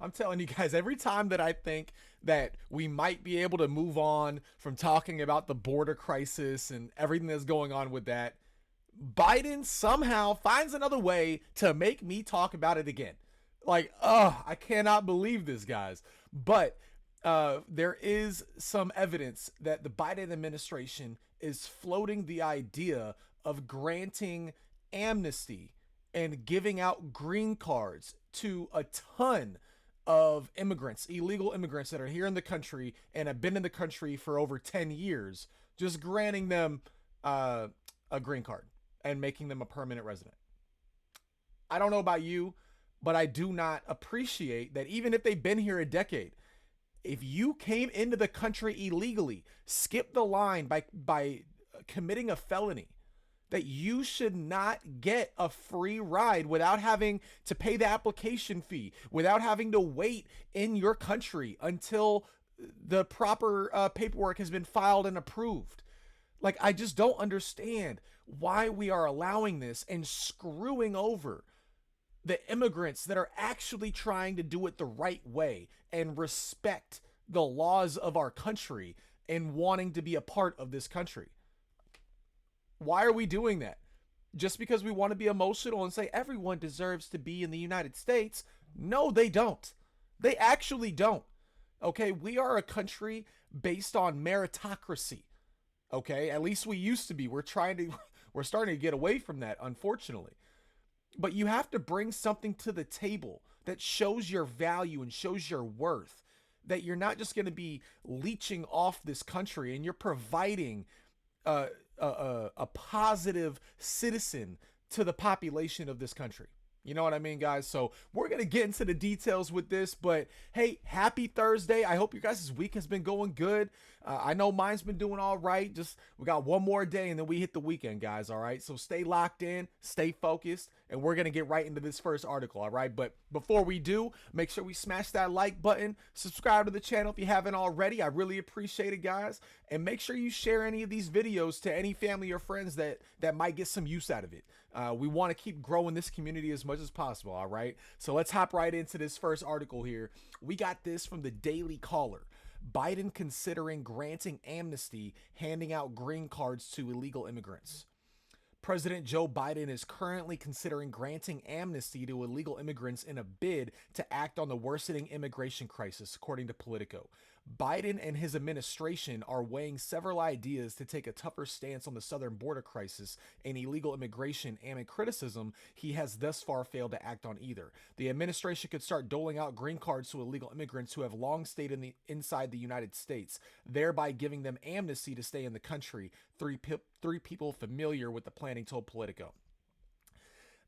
I'm telling you guys, every time that I think that we might be able to move on from talking about the border crisis and everything that's going on with that, Biden somehow finds another way to make me talk about it again. Like, I cannot believe this, guys. But there is some evidence that the Biden administration is floating the idea of granting amnesty and giving out green cards to a ton of immigrants, illegal immigrants that are here in the country and have been in the country for over 10 years, just granting them a green card and making them a permanent resident. I don't know about you, but I do not appreciate that even if they've been here a decade, if you came into the country illegally, skip the line by committing a felony, that you should not get a free ride without having to pay the application fee, without having to wait in your country until the proper paperwork has been filed and approved. Like, I just don't understand why we are allowing this and screwing over the immigrants that are actually trying to do it the right way and respect the laws of our country and wanting to be a part of this country. Why are we doing that? Just because we want to be emotional and say everyone deserves to be in the United States? No, they don't. They actually don't. Okay, we are a country based on meritocracy. Okay, at least we used to be. We're starting to get away from that, unfortunately. But you have to bring something to the table that shows your value and shows your worth. That you're not just going to be leeching off this country and you're providing a positive citizen to the population of this country. You know what I mean, guys? So we're going to get into the details with this, but hey, happy Thursday. I hope your guys' week has been going good. I know mine's been doing all right. Just we got one more day and then we hit the weekend, guys. All right. So stay locked in, stay focused, and we're going to get right into this first article. All right. But before we do, make sure we smash that like button, subscribe to the channel if you haven't already. I really appreciate it, guys. And make sure you share any of these videos to any family or friends that might get some use out of it. We want to keep growing this community as much as possible. All right. So let's hop right into this first article here. We got this from the Daily Caller. Biden considering granting amnesty, handing out green cards to illegal immigrants. President Joe Biden is currently considering granting amnesty to illegal immigrants in a bid to act on the worsening immigration crisis, according to Politico. Biden and his administration are weighing several ideas to take a tougher stance on the southern border crisis and illegal immigration, amid criticism he has thus far failed to act on either. The administration could start doling out green cards to illegal immigrants who have long stayed inside the United States, thereby giving them amnesty to stay in the country. Three people familiar with the planning told Politico.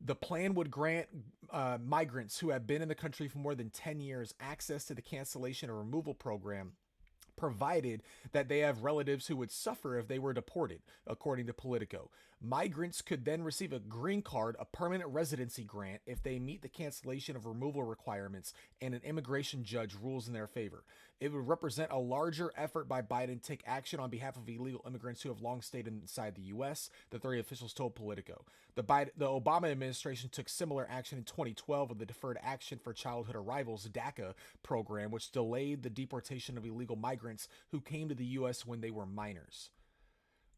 The plan would grant migrants who have been in the country for more than 10 years access to the cancellation or removal program, provided that they have relatives who would suffer if they were deported, according to Politico. Migrants could then receive a green card, a permanent residency grant, if they meet the cancellation of removal requirements and an immigration judge rules in their favor. It would represent a larger effort by Biden to take action on behalf of illegal immigrants who have long stayed inside the U.S., the three officials told Politico. The Obama administration took similar action in 2012 with the Deferred Action for Childhood Arrivals (DACA) program, which delayed the deportation of illegal migrants who came to the U.S. when they were minors.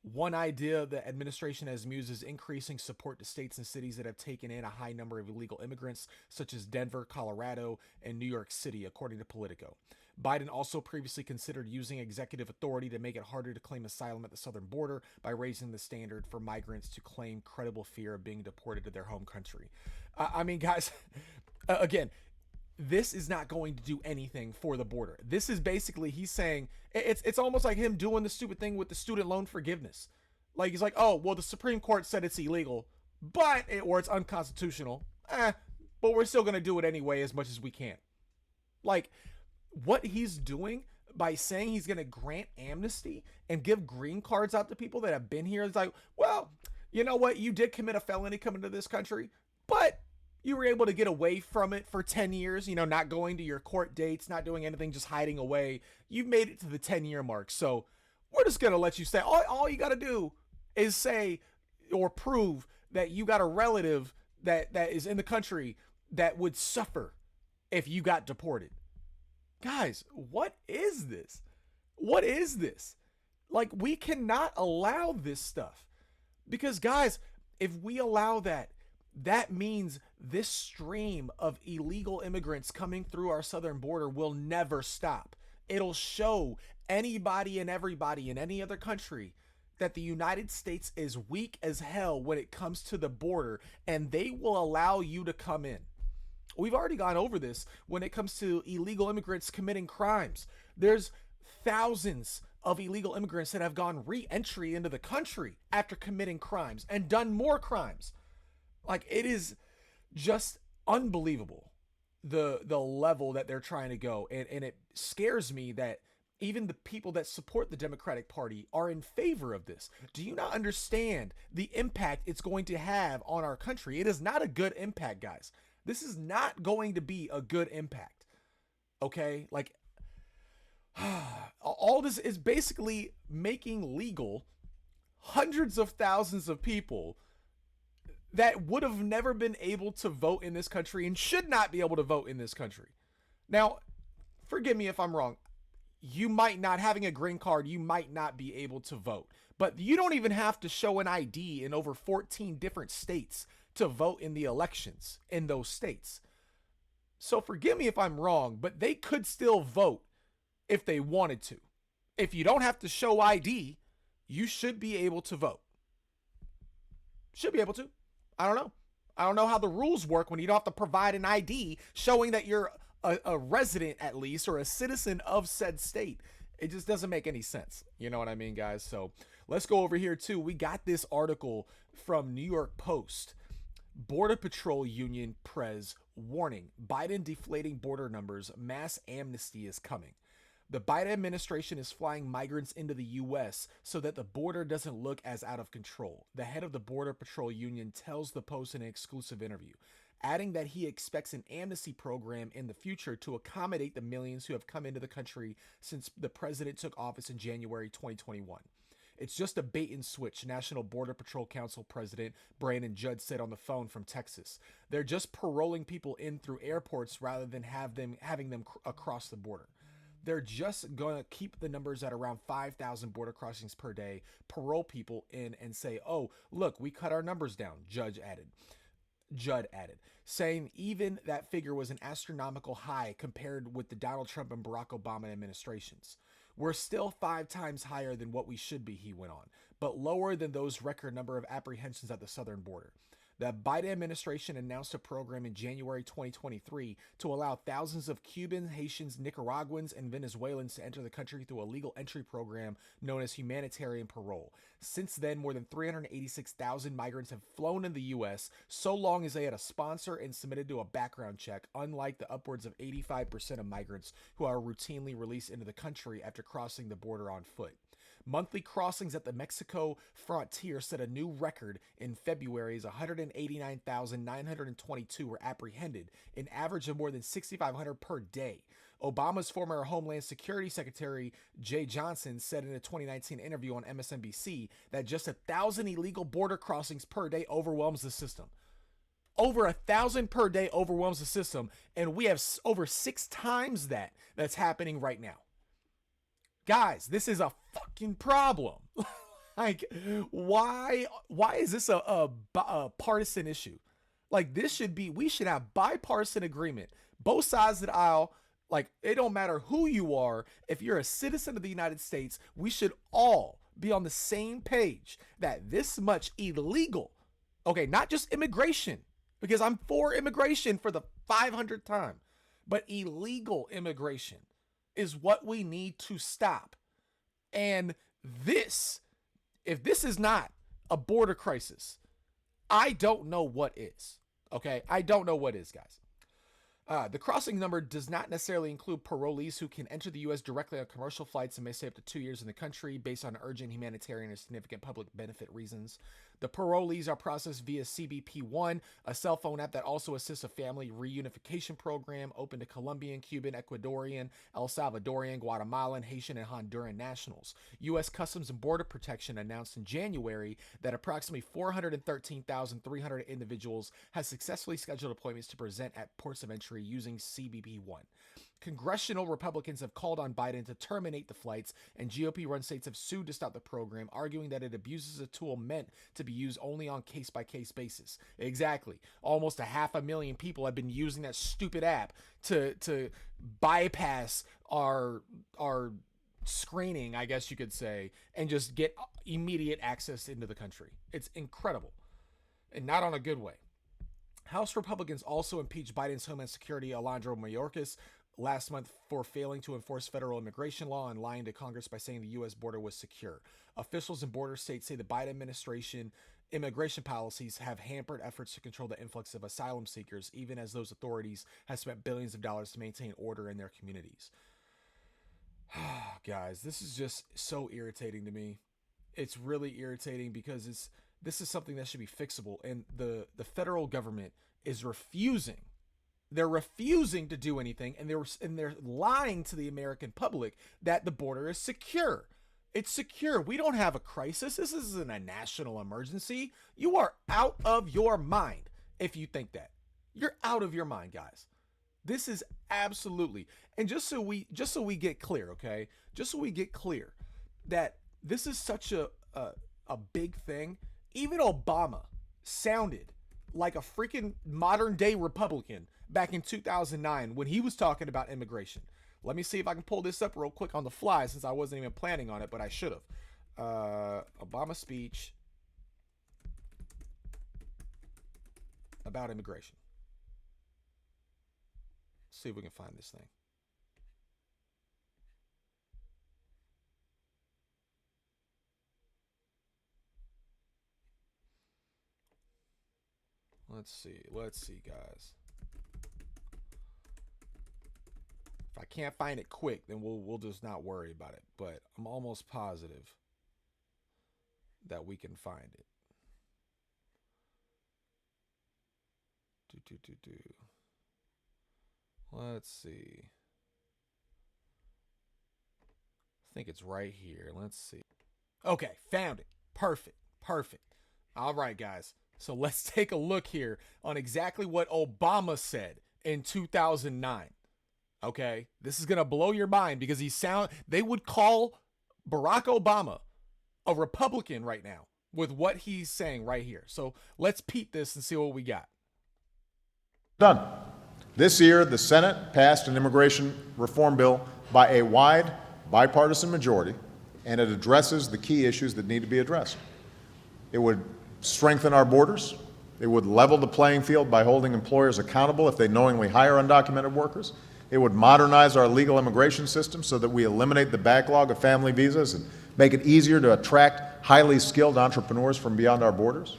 One idea the administration has mused is increasing support to states and cities that have taken in a high number of illegal immigrants, such as Denver, Colorado, and New York City, according to Politico. Biden also previously considered using executive authority to make it harder to claim asylum at the southern border by raising the standard for migrants to claim credible fear of being deported to their home country. I mean, guys, again, this is not going to do anything for the border. This is basically, he's saying, it's almost like him doing the stupid thing with the student loan forgiveness. Like, he's like, oh, well, the Supreme Court said it's illegal, or it's unconstitutional, but we're still going to do it anyway as much as we can. Like, what he's doing by saying he's going to grant amnesty and give green cards out to people that have been here, it's like, well, you know what? You did commit a felony coming to this country, but you were able to get away from it for 10 years, not going to your court dates, not doing anything, just hiding away. You've made it to the 10-year mark. So we're just going to let you say, all you got to do is say or prove that you got a relative that is in the country that would suffer if you got deported. Guys, what is this? What is this? Like, we cannot allow this stuff. Because, guys, if we allow that, that means this stream of illegal immigrants coming through our southern border will never stop. It'll show anybody and everybody in any other country that the United States is weak as hell when it comes to the border, and they will allow you to come in. We've already gone over this when it comes to illegal immigrants committing crimes. There's thousands of illegal immigrants that have gone re-entry into the country after committing crimes and done more crimes. Like, it is just unbelievable, the level that they're trying to go. And it scares me that even the people that support the Democratic Party are in favor of this. Do you not understand the impact it's going to have on our country? It is not a good impact, guys. This is not going to be a good impact. Okay? Like, all this is basically making legal hundreds of thousands of people that would have never been able to vote in this country and should not be able to vote in this country. Now, forgive me if I'm wrong. You might not, having a green card, you might not be able to vote. But you don't even have to show an ID in over 14 different states to vote in the elections in those states. So forgive me if I'm wrong, but they could still vote if they wanted to. If you don't have to show ID, you should be able to vote. Should be able to. I don't know. I don't know how the rules work when you don't have to provide an ID showing that you're a resident, at least, or a citizen of said state. It just doesn't make any sense. You know what I mean, guys? So let's go over here too. We got this article from New York Post. Border Patrol Union Prez warning: Biden deflating border numbers, mass amnesty is coming. The Biden administration is flying migrants into the U.S. so that the border doesn't look as out of control. The head of the Border Patrol Union tells the Post in an exclusive interview, adding that he expects an amnesty program in the future to accommodate the millions who have come into the country since the president took office in January 2021. It's just a bait and switch, National Border Patrol Council President Brandon Judd said on the phone from Texas. They're just paroling people in through airports rather than having them across the border. They're just going to keep the numbers at around 5,000 border crossings per day, parole people in, and say, oh, look, we cut our numbers down, Judd added, saying even that figure was an astronomical high compared with the Donald Trump and Barack Obama administrations. We're still 5 times higher than what we should be, he went on, but lower than those record number of apprehensions at the southern border. The Biden administration announced a program in January 2023 to allow thousands of Cubans, Haitians, Nicaraguans, and Venezuelans to enter the country through a legal entry program known as humanitarian parole. Since then, more than 386,000 migrants have flown in the U.S. so long as they had a sponsor and submitted to a background check, unlike the upwards of 85% of migrants who are routinely released into the country after crossing the border on foot. Monthly crossings at the Mexico frontier set a new record in February as 189,922 were apprehended, an average of more than 6,500 per day. Obama's former Homeland Security Secretary Jay Johnson said in a 2019 interview on MSNBC that just 1,000 illegal border crossings per day overwhelms the system. Over 1,000 per day overwhelms the system, and we have over 6 times that's happening right now. Guys, this is a fucking problem. Like, why is this a partisan issue? Like, we should have bipartisan agreement. Both sides of the aisle, like, it don't matter who you are. If you're a citizen of the United States, we should all be on the same page that this much illegal, okay, not just immigration, because I'm for immigration for the 500th time, but illegal immigration is what we need to stop. And if this is not a border crisis, I don't know what is. Okay, I don't know what is, guys. The crossing number does not necessarily include parolees who can enter the U.S. directly on commercial flights and may stay up to 2 years in the country based on urgent humanitarian or significant public benefit reasons. The parolees are processed via CBP-1, a cell phone app that also assists a family reunification program open to Colombian, Cuban, Ecuadorian, El Salvadorian, Guatemalan, Haitian, and Honduran nationals. U.S. Customs and Border Protection announced in January that approximately 413,300 individuals have successfully scheduled appointments to present at ports of entry using CBP-1. Congressional Republicans have called on Biden to terminate the flights, and GOP-run states have sued to stop the program, arguing that it abuses a tool meant to be used only on case-by-case basis. Exactly. Almost 500,000 people have been using that stupid app to bypass our screening, I guess you could say, and just get immediate access into the country. It's incredible, and not on a good way. House Republicans also impeached Biden's Homeland Security Alejandro Mayorkas last month for failing to enforce federal immigration law and lying to Congress by saying the U.S. border was secure. Officials in border states say the Biden administration immigration policies have hampered efforts to control the influx of asylum seekers, even as those authorities have spent billions of dollars to maintain order in their communities. Guys, this is just so irritating to me. It's really irritating because this is something that should be fixable, and the federal government is refusing. They're refusing to do anything, and they're lying to the American public that the border is secure. It's secure. We don't have a crisis. This isn't a national emergency. You are out of your mind if you think that. You're out of your mind, guys. This is absolutely, and just so we get clear, okay? Just so we get clear that this is such a big thing. Even Obama sounded like a freaking modern day Republican back in 2009 when he was talking about immigration. Let me see if I can pull this up real quick on the fly since I wasn't even planning on it, but I should have. Obama speech about immigration. Let's see if we can find this thing. Let's see, guys. If I can't find it quick, then we'll just not worry about it. But I'm almost positive that we can find it. Let's see. I think it's right here. Let's see. Okay, found it. Perfect. All right, guys. So let's take a look here on exactly what Obama said in 2009. Okay, this is going to blow your mind because they would call Barack Obama a Republican right now with what he's saying right here. So let's peep this and see what we got. Done. This year, the Senate passed an immigration reform bill by a wide bipartisan majority, and it addresses the key issues that need to be addressed. It would strengthen our borders. It would level the playing field by holding employers accountable if they knowingly hire undocumented workers. It would modernize our legal immigration system so that we eliminate the backlog of family visas and make it easier to attract highly skilled entrepreneurs from beyond our borders.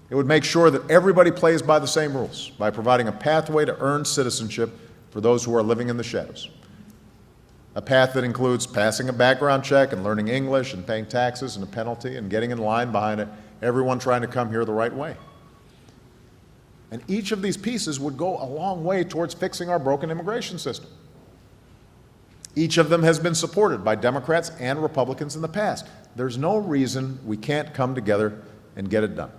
It would make sure that everybody plays by the same rules by providing a pathway to earn citizenship for those who are living in the shadows. A path that includes passing a background check and learning English and paying taxes and a penalty and getting in line behind everyone trying to come here the right way. And each of these pieces would go a long way towards fixing our broken immigration system. Each of them has been supported by Democrats and Republicans in the past. There's no reason we can't come together and get it done.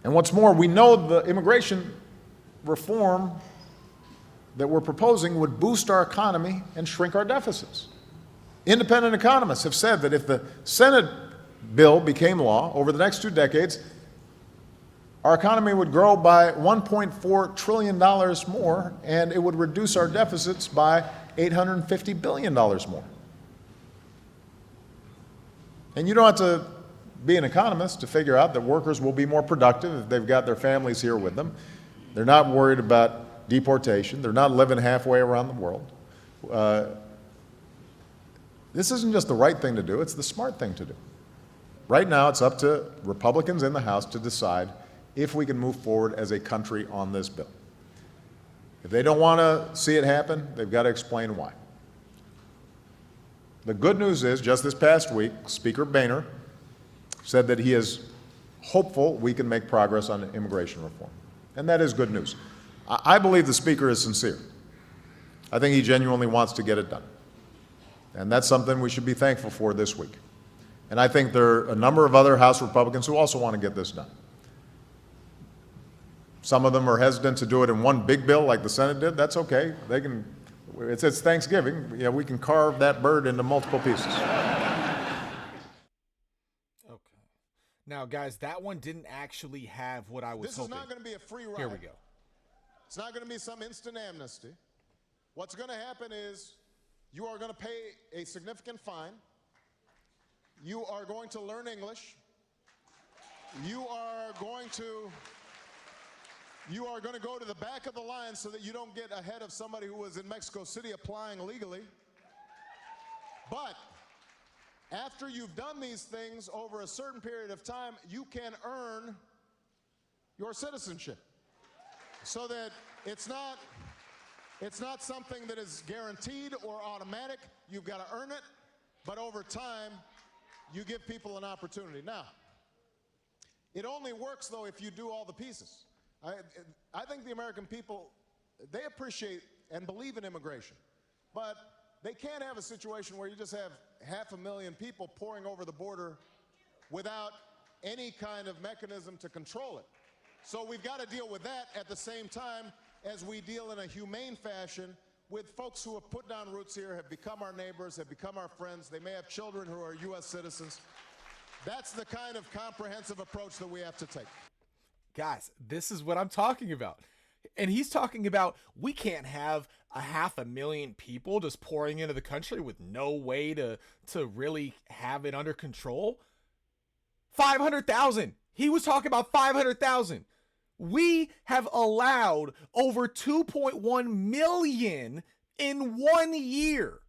And what's more, we know the immigration reform that we're proposing would boost our economy and shrink our deficits. Independent economists have said that if the Senate bill became law over the next 2 decades, our economy would grow by $1.4 trillion more, and it would reduce our deficits by $850 billion more. And you don't have to be an economist to figure out that workers will be more productive if they've got their families here with them. They're not worried about deportation. They're not living halfway around the world. This isn't just the right thing to do, it's the smart thing to do. Right now, it's up to Republicans in the House to decide if we can move forward as a country on this bill. If they don't want to see it happen, they've got to explain why. The good news is, just this past week, Speaker Boehner said that he is hopeful we can make progress on immigration reform. And that is good news. I believe the Speaker is sincere. I think he genuinely wants to get it done. And that's something we should be thankful for this week. And I think there are a number of other House Republicans who also want to get this done. Some of them are hesitant to do it in one big bill like the Senate did. That's okay. They can. It's Thanksgiving. Yeah, we can carve that bird into multiple pieces. Okay. Now, guys, that one didn't actually have what I was hoping. This is not going to be a free ride. Here we go. It's not going to be some instant amnesty. What's going to happen is you are going to pay a significant fine. You are going to learn English. You are going to go to the back of the line so that you don't get ahead of somebody who was in Mexico City applying legally. But after you've done these things over a certain period of time, you can earn your citizenship. So that it's not something that is guaranteed or automatic. You've got to earn it, but over time, you give people an opportunity. Now, it only works, though, if you do all the pieces. I think the American people, they appreciate and believe in immigration, but they can't have a situation where you just have 500,000 people pouring over the border without any kind of mechanism to control it. So we've got to deal with that at the same time as we deal in a humane fashion with folks who have put down roots here, have become our neighbors, have become our friends. They may have children who are U.S. citizens. That's the kind of comprehensive approach that we have to take. Guys, this is what I'm talking about. And he's talking about we can't have 500,000 people just pouring into the country with no way to really have it under control. 500,000. He was talking about 500,000. We have allowed over 2.1 million in 1 year.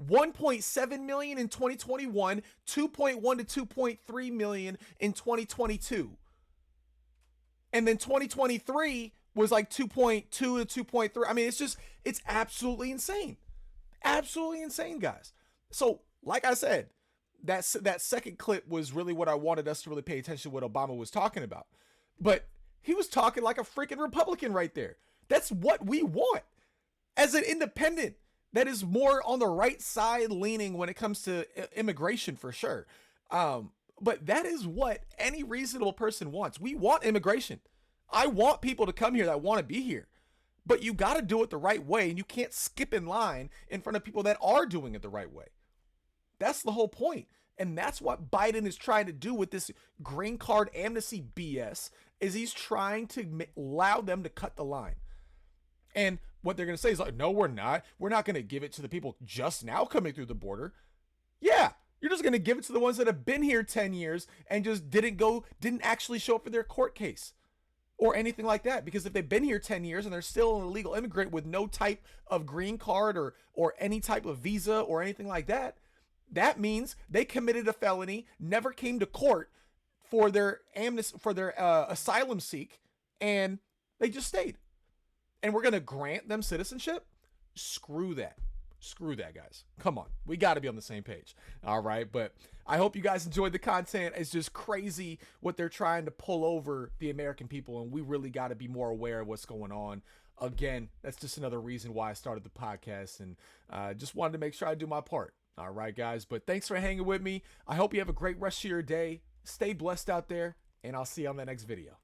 1.7 million in 2021, 2.1 to 2.3 million in 2022. And then 2023 was like 2.2 to 2.3. I mean, it's absolutely insane. Absolutely insane, guys. So, like I said, that second clip was really what I wanted us to really pay attention to what Obama was talking about. But he was talking like a freaking Republican right there. That's what we want. As an independent that is more on the right side leaning when it comes to immigration for sure. But that is what any reasonable person wants. We want immigration. I want people to come here that want to be here. But you got to do it the right way, and you can't skip in line in front of people that are doing it the right way. That's the whole point. And that's what Biden is trying to do with this green card amnesty BS, is he's trying to allow them to cut the line. And what they're going to say is like, no, we're not. We're not going to give it to the people just now coming through the border. Yeah, you're just going to give it to the ones that have been here 10 years and just didn't actually show up for their court case or anything like that. Because if they've been here 10 years and they're still an illegal immigrant with no type of green card or any type of visa or anything like that, that means they committed a felony, never came to court for their asylum seek, and they just stayed. And we're going to grant them citizenship? Screw that. Screw that, guys. Come on. We got to be on the same page. All right. But I hope you guys enjoyed the content. It's just crazy what they're trying to pull over the American people. And we really got to be more aware of what's going on. Again, that's just another reason why I started the podcast. And just wanted to make sure I do my part. All right, guys. But thanks for hanging with me. I hope you have a great rest of your day. Stay blessed out there. And I'll see you on the next video.